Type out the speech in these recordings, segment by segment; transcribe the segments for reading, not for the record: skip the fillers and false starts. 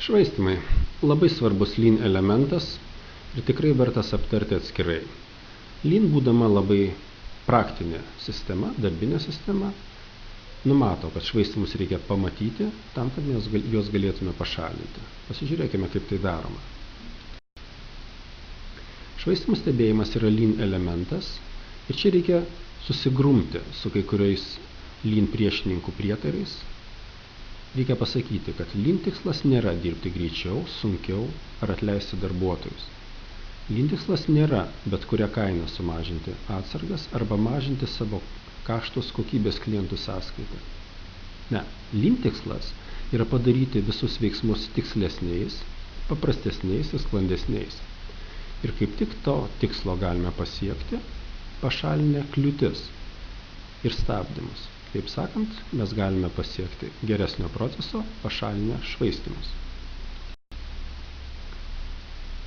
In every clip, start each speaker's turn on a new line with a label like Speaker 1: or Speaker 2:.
Speaker 1: Švaistymai – labai svarbus Lean elementas ir tikrai vertas aptarti atskirai. Lean, būdama labai praktinė sistema, darbinė sistema, numato, kad švaistymus reikia pamatyti tam, kad mes juos galėtume pašalinti. Pasižiūrėkime, kaip tai daroma. Švaistymų stebėjimas yra Lean elementas ir čia reikia susigrumti su kai kuriais Lean priešininkų prietarais. Reikia pasakyti, kad Lean tikslas nėra dirbti greičiau, sunkiau ar atleisti darbuotojus. Lean tikslas nėra bet kurią kainą sumažinti atsargas arba mažinti savo kaštus kokybės klientų sąskaitą. Ne, Lean tikslas yra padaryti visus veiksmus tikslesniais, paprastesniais ir sklandesniais. Ir kaip tik to tikslo galime pasiekti, pašalinę kliūtis ir stabdymus. Taip sakant, mes galime pasiekti geresnio proceso, pašalinę švaistymus.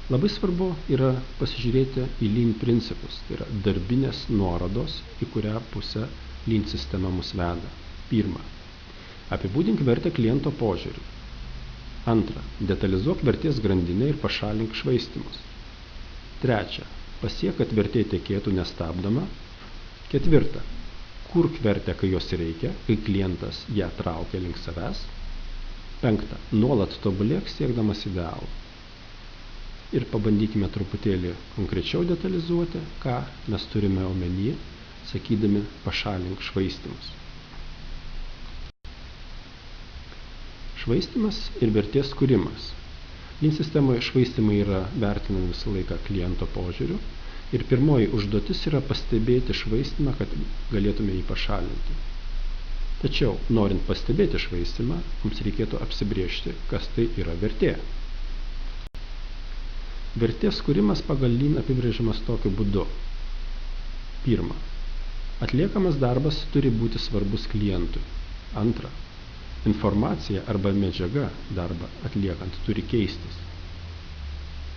Speaker 1: Labai svarbu yra pasižiūrėti į Lean principus, tai yra darbinės nuorodos, į kurią pusę Lean sistema mus veda. Pirma, apibūdink vertę kliento požiūrį. Antra, detalizuok vertės grandinę ir pašalink švaistymus. Trečia, pasiek, kad vertė tekėtų nestabdoma. Ketvirta, kurk vertę, kai jos reikia, kai klientas ją traukia link savęs. Penkta, nuolat tobulėk siekdamas idealų. Ir pabandykime truputėlį konkrečiau detalizuoti, ką mes turime omenyje, sakydami pašalink švaistymus. Švaistymas ir vertės kūrimas. Lean sistemoje švaistymai yra vertinami visą laiką kliento požiūriu ir pirmoji užduotis yra pastebėti švaistymą, kad galėtume jį pašalinti. Tačiau, norint pastebėti švaistymą, mums reikėtų apsibriežti, kas tai yra vertė. Vertės kūrimas pagal Lean apibrėžiamas tokiu būdu. Pirma, atliekamas darbas turi būti svarbus klientui. Antra, informacija arba medžiaga darbą atliekant turi keistis.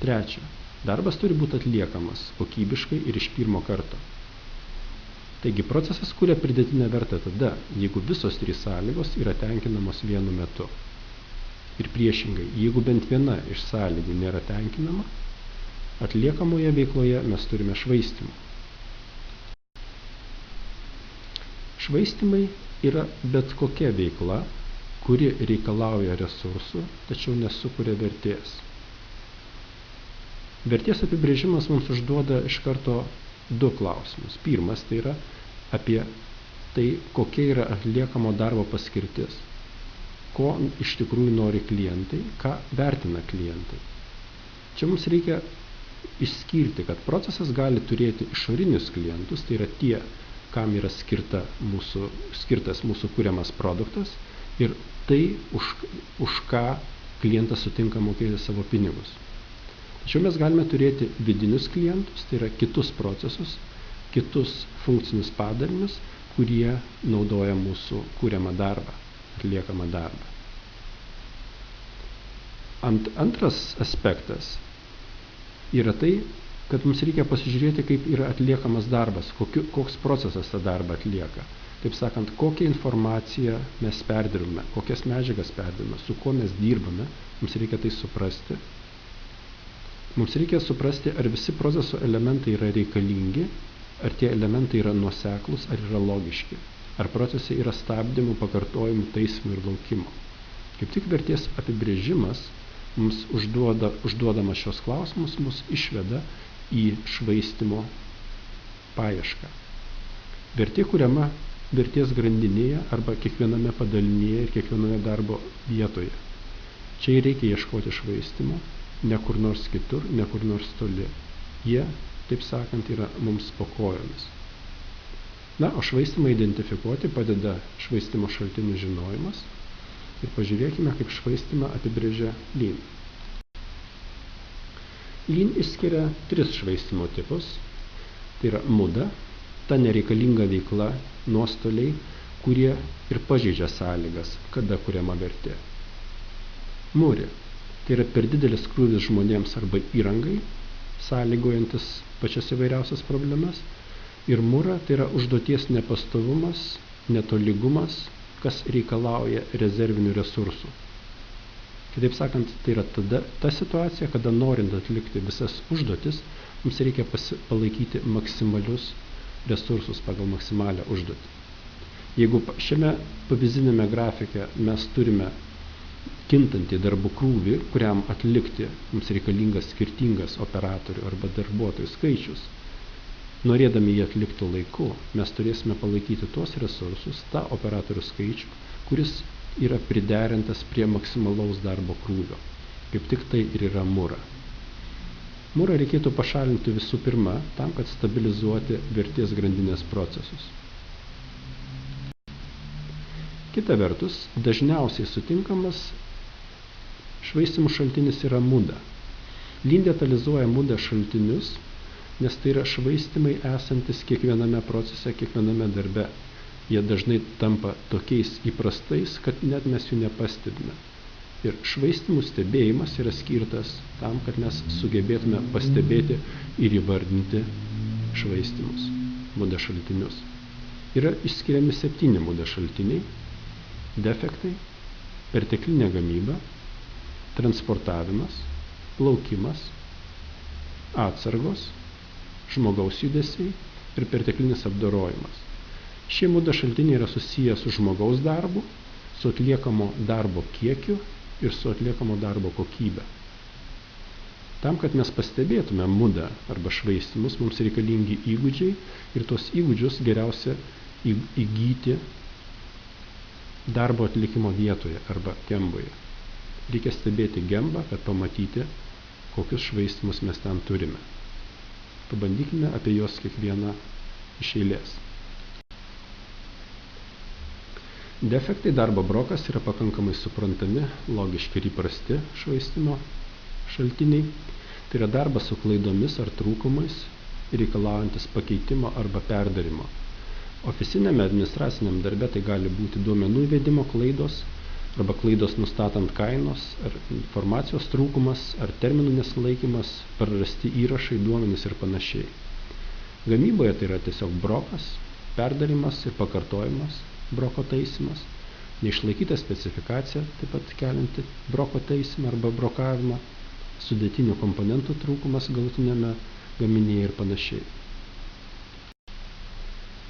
Speaker 1: Trečia, darbas turi būti atliekamas kokybiškai ir iš pirmo karto. Taigi procesas kuria pridėtinę vertę tada, jeigu visos trys sąlygos yra tenkinamos vienu metu. Ir priešingai, jeigu bent viena iš sąlygų nėra tenkinama, atliekamoje veikloje mes turime švaistymų. Švaistymai yra bet kokia veikla, kuri reikalauja resursų, tačiau nesukuria vertės. Vertės apibrėžimas mums užduoda iš karto du klausimus. Pirmas tai yra apie tai, kokia yra atliekamo darbo paskirtis, ko iš tikrųjų nori klientai, ką vertina klientai. Čia mums reikia išskirti, kad procesas gali turėti išorinius klientus, tai yra tie, kam yra skirtas mūsų kuriamas produktas ir tai, už ką klientas sutinka mokėti savo pinigus. Tačiau mes galime turėti vidinius klientus, tai yra kitus procesus, kitus funkcinius padarinius, kurie naudoja mūsų kuriamą darbą, atliekamą darbą. Antras aspektas yra tai, kad mums reikia pasižiūrėti, kaip yra atliekamas darbas, koks procesas tą darbą atlieka. Taip sakant, kokią informaciją mes perdirbame, kokias medžiagas perdirbame, su kuo mes dirbame, mums reikia tai suprasti. Mums reikia suprasti, ar visi proceso elementai yra reikalingi, ar tie elementai yra nuoseklūs, ar yra logiški, ar procese yra stabdymų, pakartojimų, taisymų ir laukimo. Kaip tik vertės apibrėžimas mums užduodamas šios klausimus, mus išveda į švaistymo paiešką. Vertė kuriama vertės grandinėje arba kiekviename padalinėje ir kiekvienoje darbo vietoje. Čia reikia ieškoti švaistymo, ne kur nors kitur, ne kur nors toli. Jie, taip sakant, yra mums po kojomis. Na, o švaistymą identifikuoti padeda švaistymo šaltinių žinojimas. Ir pažiūrėkime, kaip švaistymą apibrėžia Lean. Lean išskiria 3 švaistymo tipus. Tai yra muda, ta nereikalinga veikla, nuostoliai, kurie ir pažeidžia sąlygas, kada kuriama vertė. Muri, tai yra per didelis krūvis žmonėms arba įrangai, sąlygojantis pačias įvairiausias problemas. Ir mura, tai yra užduoties nepastovumas, netolygumas, kas reikalauja rezervinių resursų. Kitaip sakant, tai yra ta situacija, kada norint atlikti visas užduotis, mums reikia palaikyti maksimalius resursus pagal maksimalią užduotį. Jeigu šiame pavyzdinėme grafike mes turime kintantį darbų krūvį, kuriam atlikti mums reikalingas skirtingas operatorių arba darbuotojų skaičius, norėdami jį atlikti laiku, mes turėsime palaikyti tuos resursus, tą operatorių skaičių, kuris yra priderintas prie maksimalaus darbo krūvio. Kaip tik tai ir yra mura. Murą reikėtų pašalinti visų pirma, tam, kad stabilizuoti vertės grandinės procesus. Kita vertus, dažniausiai sutinkamas švaistymų šaltinis yra muda. Lean detalizuoja mudą šaltinius, nes tai yra švaistymai esantis kiekviename procese, kiekviename darbe. Jie dažnai tampa tokiais įprastais, kad net mes jų nepastebime. Ir švaistymų stebėjimas yra skirtas tam, kad mes sugebėtume pastebėti ir įvardinti švaistymus, muda šaltinius. Yra išskiriami 7 muda šaltiniai: defektai, perteklinė gamyba, transportavimas, plaukimas, atsargos, žmogaus judesiai ir perteklinis apdorojimas. Šie muda šaltiniai yra susiję su žmogaus darbu, su atliekamo darbo kiekiu ir su atliekamo darbo kokybė. Tam, kad mes pastebėtume mudą arba švaistymus, mums reikalingi įgūdžiai ir tos įgūdžius geriausia įgyti darbo atlikimo vietoje arba gemboje. Reikia stebėti gembą, kad pamatyti, kokius švaistymus mes ten turime. Pabandykime apie juos kiekvieną iš eilės. Defektai darbo brokas yra pakankamai suprantami, logiški ir įprasti švaistymo šaltiniai. Tai yra darbas su klaidomis ar trūkumais, reikalaujantis pakeitimo arba perdarimo. Ofisinėme administraciniam darbe tai gali būti duomenų įvedimo klaidos, arba klaidos nustatant kainos, ar informacijos trūkumas, ar terminų nesilaikymas, prarasti įrašai, duomenys ir panašiai. Gamyboje tai yra tiesiog brokas, perdarimas ir pakartojimas, broko taisymas, neišlaikyta specifikacija, taip pat kelinti broko taisymą arba brokavimą, sudėtinių komponentų trūkumas galutinėme gaminyje ir panašiai.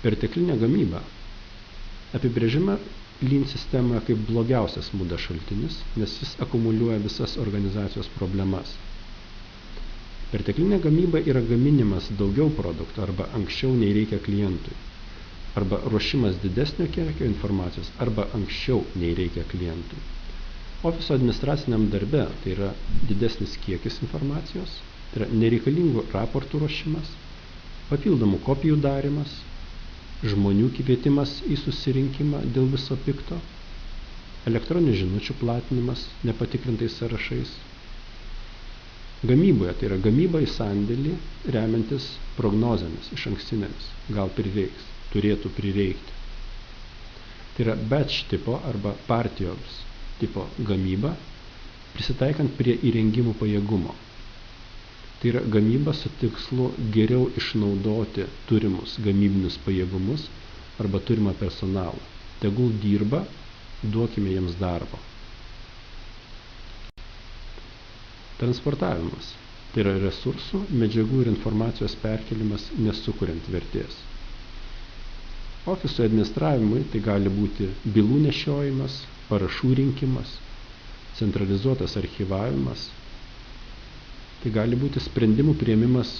Speaker 1: Perteklinė gamyba apibrėžima Lean sistemoje kaip blogiausias muda šaltinis, nes jis akumuliuoja visas organizacijos problemas. Perteklinė gamyba yra gaminimas daugiau produktų arba anksčiau nei reikia klientui, arba ruošimas didesnio kiekio informacijos, arba anksčiau nei reikia klientui. Ofiso administraciniam darbe tai yra didesnis kiekis informacijos, tai yra nereikalingų raportų ruošimas, papildomų kopijų darymas, žmonių kvietimas į susirinkimą dėl viso pikto, elektroninių žinučių platinimas nepatikrintais sąrašais. Gamyboje tai yra gamyba į sandėlį remiantis prognozėmis iš ankstinėmis, gal prireiks, turėtų prireikti. Tai yra batch tipo arba partijos tipo gamyba, prisitaikant prie įrengimų pajėgumo. Tai yra gamyba su tikslu geriau išnaudoti turimus gamybinius pajėgumus arba turimą personalą. Tegul dirba, duokime jiems darbo. Transportavimas. Tai yra resursų, medžiagų ir informacijos perkelimas nesukuriant vertės. Ofiso administravimui tai gali būti bylų nešiojimas, parašų rinkimas, centralizuotas archyvavimas. Tai gali būti sprendimų priėmimas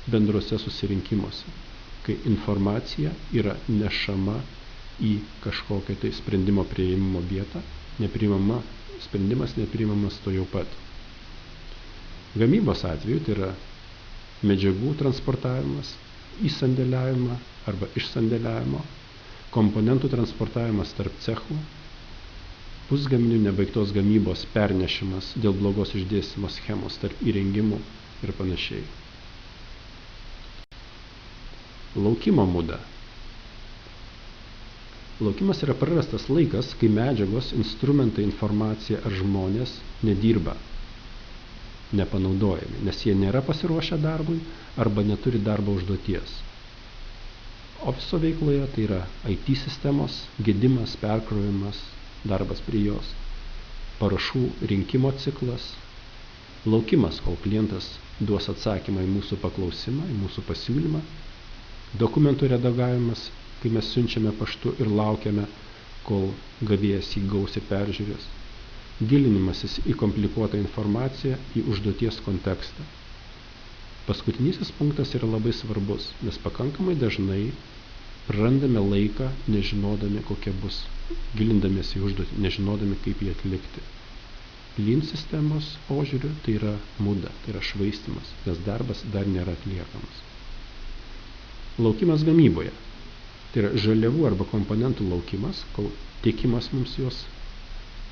Speaker 1: bendruose susirinkimuose, kai informacija yra nešama į kažkokią tai sprendimo priėmimo vietą, sprendimas nepriimamas to jau pat. Gamybos atveju tai yra medžiagų transportavimas, įsandėliavimą arba išsandėliavimo, komponentų transportavimas tarp cechų, pusgaminių nebaigtos gamybos pernešimas dėl blogos išdėstymo schemos tarp įrengimų ir panašiai. Laukimo muda. Laukimas yra prarastas laikas, kai medžiagos, instrumentai, informacija ar žmonės nedirba, nepanaudojami, nes jie nėra pasiruošę darbui arba neturi darbo užduoties. Ofiso veikloje tai yra IT sistemos, gedimas, perkrovimas, darbas prie jos, parašų rinkimo ciklas, laukimas, kol klientas duos atsakymą į mūsų paklausimą, į mūsų pasiūlymą, dokumentų redagavimas, kai mes siunčiame paštu ir laukiame, kol gavėjas jį gaus ir peržiūrės, gilinimasis į komplikuotą informaciją, į užduoties kontekstą. Paskutinysis punktas yra labai svarbus, nes pakankamai dažnai prarandame laiką, nežinodami, kokia bus, gilindamiesi į užduotį, nežinodami, kaip jį atlikti. Lean sistemos požiūriu tai yra muda, tai yra švaistymas, nes darbas dar nėra atliekamas. Laukimas gamyboje. Tai yra žaliavų arba komponentų laukimas, kol tiekimas mums juos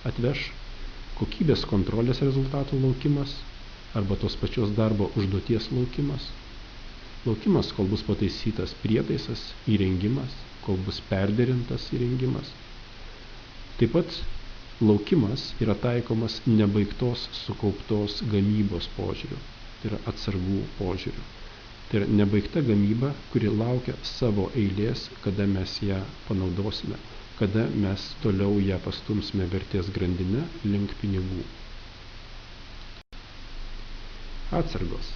Speaker 1: atveš, kokybės kontrolės rezultatų laukimas arba tos pačios darbo užduoties laukimas, laukimas, kol bus pataisytas prietaisas, įrengimas, kol bus perderintas įrengimas. Taip pat laukimas yra taikomas nebaigtos sukauptos gamybos požiūriu, tai yra atsargų požiūriu. Tai yra nebaigta gamyba, kuri laukia savo eilės, kada mes ją panaudosime, kada mes toliau ją pastumsime vertės grandinę link pinigų. Atsargos.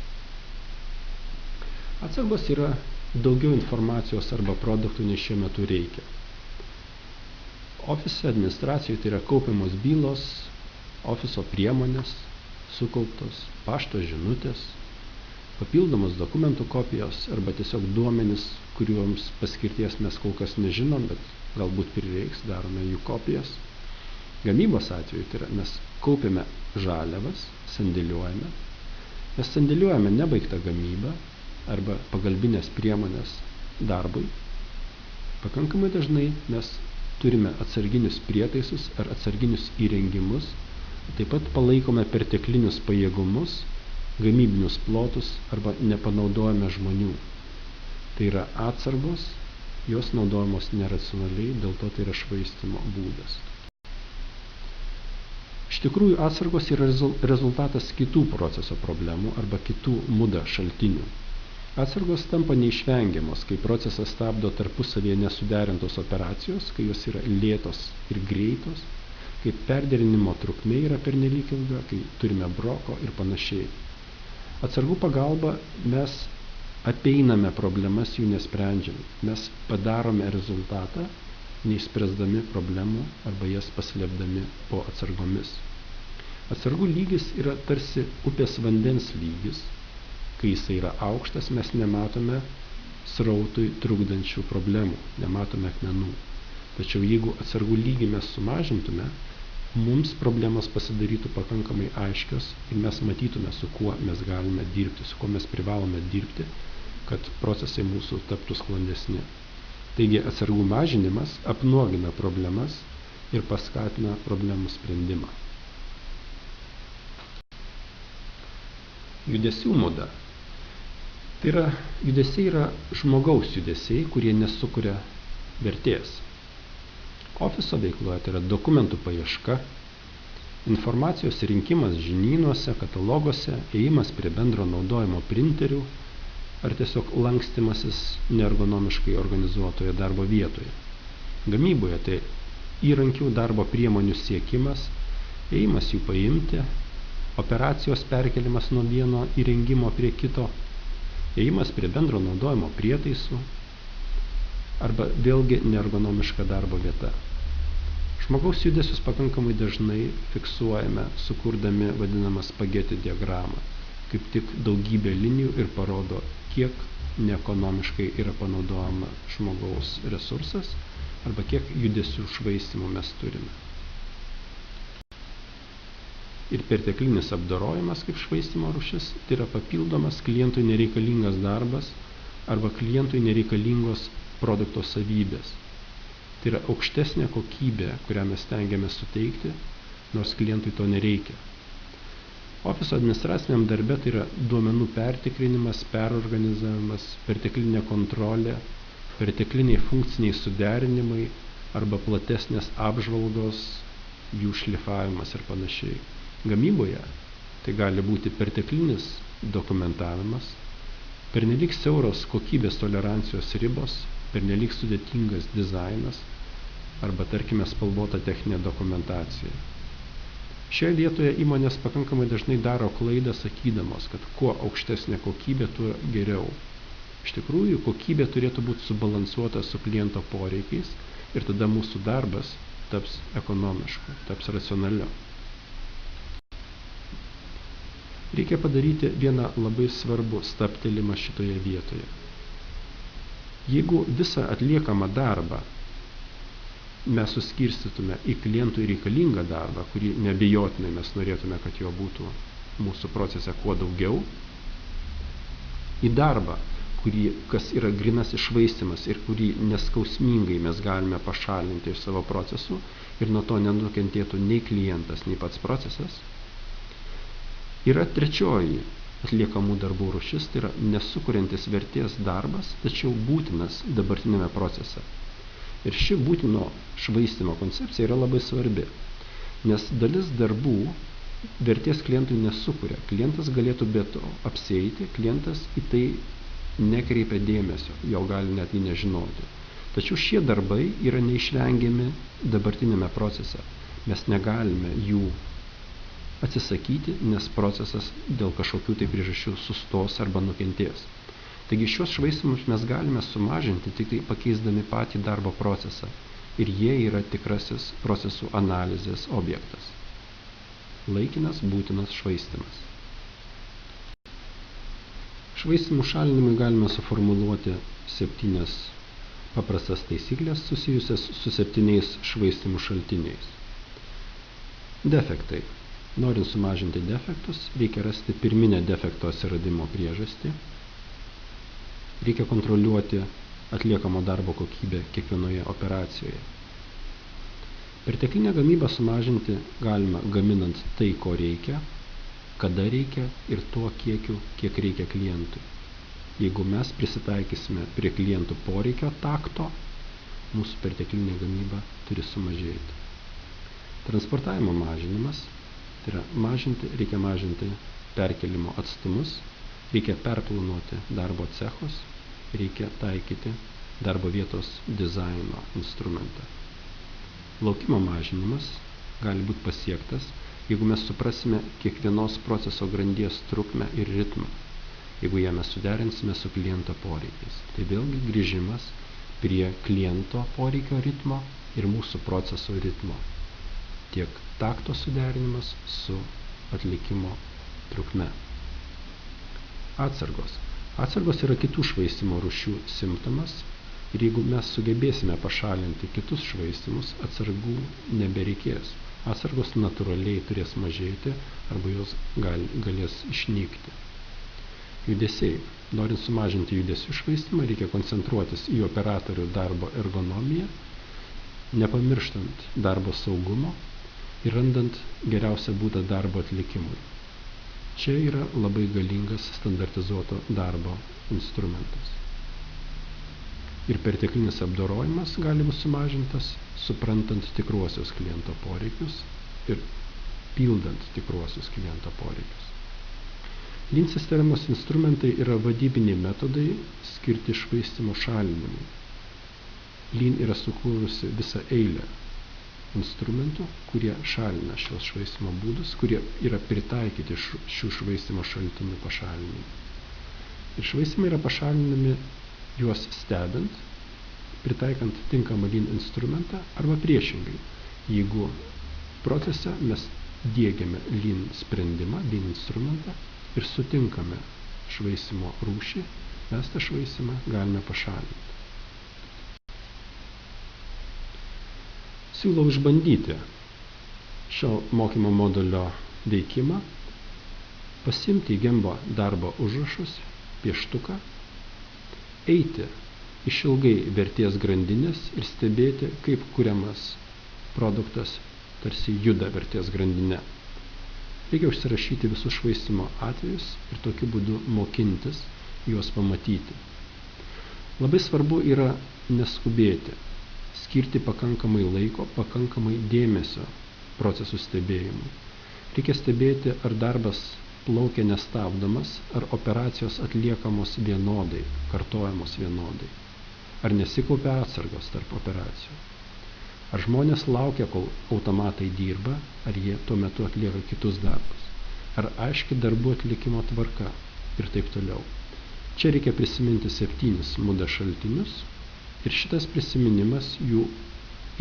Speaker 1: Atsargos yra daugiau informacijos arba produktų, nei šiuo metu reikia. Ofise administracijoje tai yra kaupiamos bylos, ofiso priemonės, sukauptos, pašto žinutės, papildomos dokumentų kopijos arba tiesiog duomenys, kuriuoms paskirties mes kol kas nežinom, bet galbūt prireiks, darome jų kopijas. Gamybos atveju tai yra, mes kaupiame žaliavas, sandėliuojame. Mes sandėliuojame nebaigtą gamybą arba pagalbinės priemonės darbui. Pakankamai dažnai mes turime atsarginius prietaisus ar atsarginius įrengimus, taip pat palaikome perteklinius pajėgumus, gamybinius plotus arba nepanaudojame žmonių. Tai yra atsargos, jos naudojamos neracionaliai, dėl to tai yra švaistymo būdas. Iš tikrųjų, atsargos yra rezultatas kitų proceso problemų arba kitų muda šaltinių. Atsargos tampa neišvengiamos, kai procesas stabdo tarpusavėje nesuderintos operacijos, kai jos yra lėtos ir greitos, kai perderinimo trukmė yra pernelyg ilga, kai turime broko ir panašiai. Atsargų pagalba mes apeiname problemas, jų nesprendžiame. Mes padarome rezultatą, neišspręsdami problemų arba jas paslėpdami po atsargomis. Atsargų lygis yra tarsi upės vandens lygis. Kai jisai yra aukštas, mes nematome srautui trukdančių problemų, nematome akmenų. Tačiau jeigu atsargų lygį mes sumažintume, mums problemos pasidarytų pakankamai aiškios ir mes matytume, su kuo mes galime dirbti, su kuo mes privalome dirbti, kad procesai mūsų taptų sklandesni. Taigi atsargų mažinimas apnuogina problemas ir paskatina problemų sprendimą. Judesių muda. Tai yra, judesiai yra žmogaus judesiai, kurie nesukuria vertės. Ofiso veikloje tai yra dokumentų paieška, informacijos rinkimas žinynuose, kataloguose, ėjimas prie bendro naudojimo printerių ar tiesiog lankstymasis neergonomiškai organizuotoje darbo vietoje. Gamyboje tai įrankių darbo priemonių siekimas, ėjimas jų paimti, operacijos perkelimas nuo vieno įrengimo prie kito, ėjimas prie bendro naudojimo prietaisų arba vėlgi neergonomiška darbo vieta. Žmogaus judesius pakankamai dažnai fiksuojame, sukurdami vadinamą spageti diagramą, kaip tik daugybė linijų ir parodo, kiek neekonomiškai yra panaudojama žmogaus resursas arba kiek judesių švaistymų mes turime. Ir perteklinis apdorojimas kaip švaistymo rūšis, tai yra papildomas klientui nereikalingas darbas arba klientui nereikalingos produkto savybės. Tai yra aukštesnė kokybė, kurią mes stengiamės suteikti, nors klientui to nereikia. Ofiso administraciniam darbe tai yra duomenų pertikrinimas, perorganizavimas, perteklinė kontrolė, pertekliniai funkciniai suderinimai arba platesnės apžvalgos, jų šlifavimas ir panašiai. Gamyboje tai gali būti perteklinis dokumentavimas, pernelyg siauros kokybės tolerancijos ribos, pernelyg sudėtingas dizainas arba, tarkime, spalvota techninė dokumentacija. Šioje vietoje įmonės pakankamai dažnai daro klaidą sakydamos, kad kuo aukštesnė kokybė, tuo geriau. Iš tikrųjų, kokybė turėtų būti subalansuota su kliento poreikiais ir tada mūsų darbas taps ekonomišku, taps racionaliu. Reikia padaryti vieną labai svarbų stabtelimą šitoje vietoje. Jeigu visą atliekamą darbą mes suskirstytume į klientui reikalingą darbą, kurį neabejotinai mes norėtume, kad jo būtų mūsų procese kuo daugiau, į darbą, kas yra grynas iššvaistymas ir kurį neskausmingai mes galime pašalinti iš savo procesų ir nuo to nenukentėtų nei klientas, nei pats procesas, yra trečioji atliekamų darbų rūšis, tai yra nesukuriantis vertės darbas, tačiau būtinas dabartinėme procese. Ir ši būtino švaistymo koncepcija yra labai svarbi, nes dalis darbų vertės klientui nesukuria. Klientas galėtų be to apsieiti, klientas į tai nekreipia dėmesio, jo gali net jį nežinoti. Tačiau šie darbai yra neišvengiami dabartinėme procese. Mes negalime jų atsisakyti, nes procesas dėl kažkokių tai priežasčių sustos arba nukentės. Taigi šios švaistymus mes galime sumažinti tik tai pakeisdami patį darbo procesą ir jie yra tikrasis procesų analizės objektas. Laikinas būtinas švaistymas. Švaistymų šalinimui galime suformuluoti 7 paprastas taisyklės susijusias su 7 švaistymų šaltiniais. Defektai. Norint sumažinti defektus, reikia rasti pirminę defekto atsiradimo priežastį. Reikia kontroliuoti atliekamo darbo kokybę kiekvienoje operacijoje. Perteklinę gamybą sumažinti galima gaminant tai, ko reikia, kada reikia ir tuo kiekiu, kiek reikia klientui. Jeigu mes prisitaikysime prie klientų poreikio takto, mūsų perteklinė gamyba turi sumažėti. Transportavimo mažinimas, tai yra reikia mažinti perkelimo atstumus, reikia perplanuoti darbo cechus, reikia taikyti darbo vietos dizaino instrumentą. Laukimo mažinimas gali būti pasiektas, jeigu mes suprasime kiekvienos proceso grandies trukmę ir ritmą, jeigu ją mes suderinsime su kliento poreikiais. Tai vėlgi grįžimas prie kliento poreikio ritmo ir mūsų proceso ritmo. Tiek takto suderinimas su atlikimo trukme. Atsargos. Atsargos yra kitų švaistymo rūšių simptomas ir jeigu mes sugebėsime pašalinti kitus švaistymus, atsargų nebereikės. Atsargos natūraliai turės mažėti arba jos galės išnykti. Judesiai. Norint sumažinti judesių švaistymą, reikia koncentruotis į operatorių darbo ergonomiją, nepamirštant darbo saugumo ir randant geriausią būdą darbo atlikimui. Čia yra labai galingas standartizuoto darbo instrumentas. Ir perteklinis apdorojimas gali būti sumažintas, suprantant tikruosius kliento poreikius ir pildant tikruosius kliento poreikius. Lean sistemos instrumentai yra vadybiniai metodai skirti švaistymo šalinimui. Lean yra sukūrusi visą eilę instrumentų, kurie šalina šios švaistymo būdus, kurie yra pritaikyti šių švaistymo šaltinių pašalinimui. Ir švaistymai yra pašalinami juos stebint, pritaikant tinkamą Lean instrumentą arba priešingai. Jeigu procese mes diegiame Lean sprendimą, Lean instrumentą ir sutinkame švaistymo rūšį, mes tą švaistymą galime pašalinti. Siūlau išbandyti šio mokymo modulio veikimą, pasiimti į Gembo darbo užrašus, pieštuką, eiti išilgai vertės grandinės ir stebėti, kaip kuriamas produktas tarsi juda vertės grandinė. Reikia užsirašyti visus švaistymo atvejus ir tokiu būdu mokintis juos pamatyti. Labai svarbu yra neskubėti, skirti pakankamai laiko, pakankamai dėmesio procesų stebėjimui. Reikia stebėti, ar darbas plaukia nestabdomas, ar operacijos atliekamos vienodai, kartojamos vienodai, ar nesikaupia atsargos tarp operacijų, Ar žmonės laukia, kol automatai dirba, ar jie tuo metu atlieka kitus darbus. Ar aiški darbų atlikimo tvarka ir taip toliau. Čia reikia prisiminti 7 muda šaltinius ir šitas prisiminimas, jų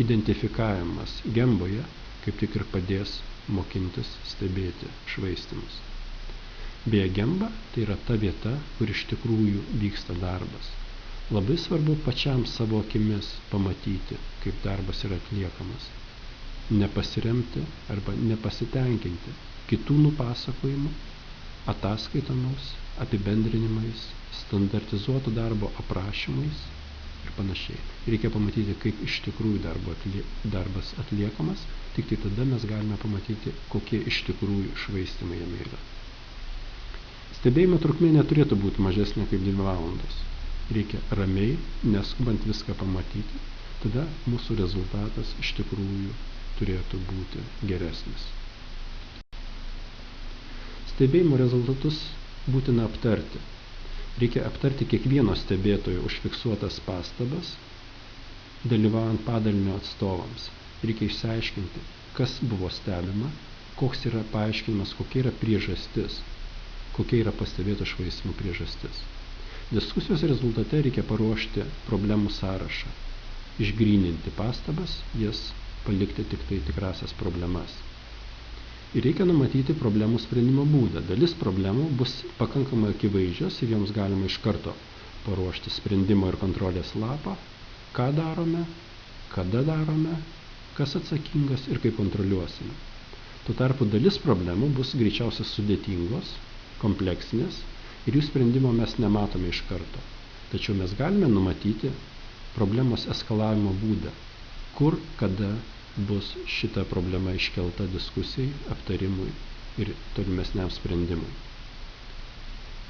Speaker 1: identifikavimas gemboje, kaip tik ir padės mokintis stebėti švaistymus. Beje, gemba tai yra ta vieta, kur iš tikrųjų vyksta darbas. Labai svarbu pačiam savo akimis pamatyti, kaip darbas yra atliekamas. Nepasiremti arba nepasitenkinti kitų nupasakojimų, ataskaitomis, apibendrinimais, standartizuotų darbo aprašymais ir panašiai. Reikia pamatyti, kaip iš tikrųjų darbas atliekamas, tik tai tada mes galime pamatyti, kokie iš tikrųjų švaistymai jame yra. Stebėjimo trukmė neturėtų būti mažesnė kaip 2 valandos. Reikia ramiai, neskubant viską pamatyti, tada mūsų rezultatas iš tikrųjų turėtų būti geresnis. Stebėjimo rezultatus būtina aptarti. Reikia aptarti kiekvieno stebėtojo užfiksuotas pastabas, dalyvaujant padalinio atstovams. Reikia išsiaiškinti, kas buvo stebima, koks yra paaiškinimas, kokia yra priežastis, kokia yra pastebėto švaistymų priežastis. Diskusijos rezultate reikia paruošti problemų sąrašą, išgryninti pastabas, jas palikti tik tai tikrasias problemas. Ir reikia numatyti problemų sprendimo būdą. Dalis problemų bus pakankamai akivaizdžios ir joms galima iš karto paruošti sprendimo ir kontrolės lapą, ką darome, kada darome, kas atsakingas ir kaip kontroliuosime. Tuo tarpu dalis problemų bus greičiausiai sudėtingos, kompleksinės ir jų sprendimo mes nematome iš karto. Tačiau mes galime numatyti problemos eskalavimo būdą, kur, kada bus šita problema iškelta diskusijai, aptarimui ir tolimesniam sprendimui.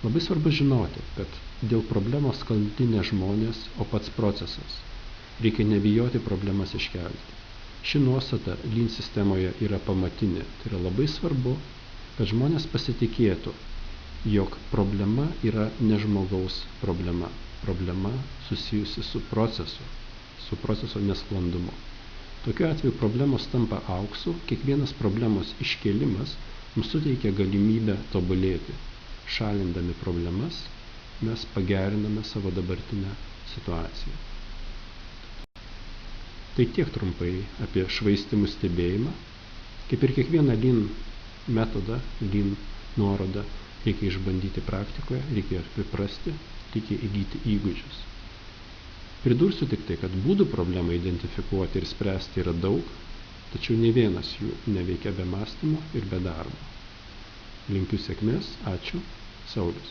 Speaker 1: Labai svarbu žinoti, kad dėl problemos kalti ne žmonės, o pats procesas. Reikia nebijoti problemas iškelti. Ši nuostata Lean sistemoje yra pamatinė. Tai yra labai svarbu, kad žmonės pasitikėtų, jog problema yra ne žmogaus problema. Problema susijusi su proceso nesklandumu. Tokiu atveju problemos tampa auksu, kiekvienas problemos iškėlimas mums suteikia galimybę tobulėti. Šalindami problemas mes pageriname savo dabartinę situaciją. Tai tiek trumpai apie švaistymų stebėjimą. Kaip ir kiekvieną Lean metodą, Lean nuorodą reikia išbandyti praktikoje, reikia priprasti, reikia įgyti įgūdžius. Pridursiu tik tai, kad būdų problemą identifikuoti ir spręsti yra daug, tačiau ne vienas jų neveikia be mąstymo ir be darbo. Linkiu sėkmės, ačiū, Saulius.